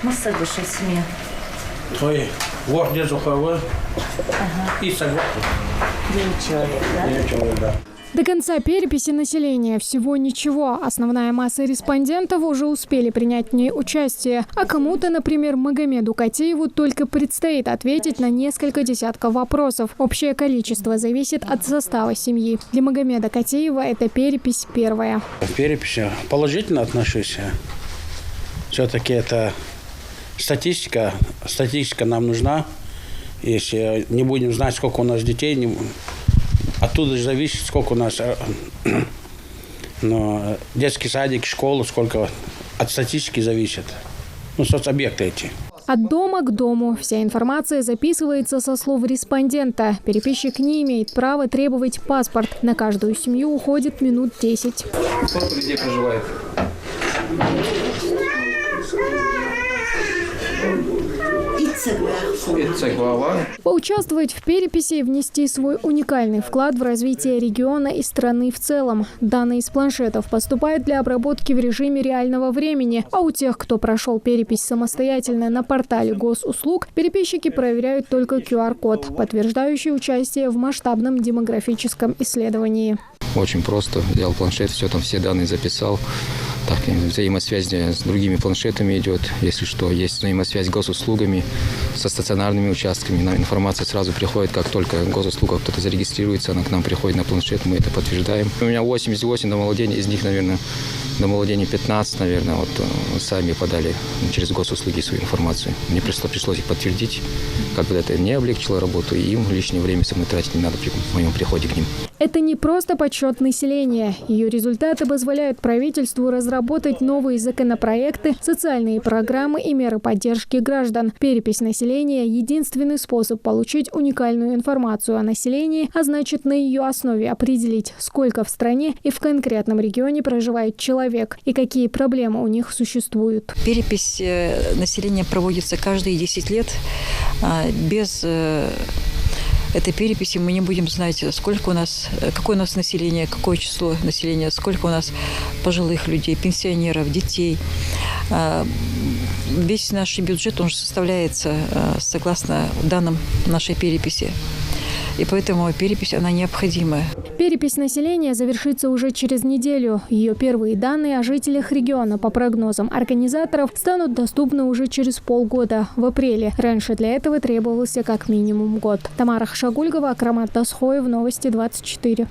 Масса души семьи. Твои вожди зуховы и согласны. 9 человек, да? 9 человек, да. До конца переписи населения всего ничего. Основная масса респондентов уже успели принять в ней участие. А кому-то, например, Магомеду Котееву, только предстоит ответить на несколько десятков вопросов. Общее количество зависит от состава семьи. Для Магомеда Котеева это перепись первая. В переписи положительно отношусь. Все-таки это статистика. Статистика нам нужна. Если не будем знать, сколько у нас детей, оттуда же зависит, сколько у нас детский садик, школу, сколько от статистики зависит. Соцобъекты эти. От дома к дому. Вся информация записывается со слов респондента. Переписчик не имеет права требовать паспорт. На каждую семью уходит минут 10. Сколько людей проживает? Поучаствовать в переписи и внести свой уникальный вклад в развитие региона и страны в целом. Данные из планшетов поступают для обработки в режиме реального времени, а у тех, кто прошел перепись самостоятельно на портале госуслуг, переписчики проверяют только QR-код, подтверждающий участие в масштабном демографическом исследовании. Очень просто. Взял планшет, все данные записал. Так, взаимосвязь с другими планшетами идет. Если что, есть взаимосвязь с госуслугами, со стационарными участками. Информация сразу приходит, как только госуслуга кто-то зарегистрируется, она к нам приходит на планшет, мы это подтверждаем. У меня 88 домовладений, из них, наверное, домовладений 15, наверное, сами подали через госуслуги свою информацию. Мне пришлось их подтвердить, как бы это мне облегчило работу, и им лишнее время со мной тратить не надо при моем приходе к ним. Это не просто подсчет населения. Ее результаты позволяют правительству разработать новые законопроекты, социальные программы и меры поддержки граждан. Перепись населения – единственный способ получить уникальную информацию о населении, а значит, на ее основе определить, сколько в стране и в конкретном регионе проживает человек и какие проблемы у них существуют. Перепись населения проводится каждые 10 лет. Без этой переписи мы не будем знать, какое у нас население, какое число населения, сколько у нас пожилых людей, пенсионеров, детей. Весь наш бюджет, он же составляется согласно данным нашей переписи. И поэтому перепись, она необходима. Перепись населения завершится уже через неделю. Ее первые данные о жителях региона, по прогнозам организаторов, станут доступны уже через полгода, в апреле. Раньше для этого требовался как минимум год. Тамара Хашагульгова, Акрамат Тасхоев, Новости 24.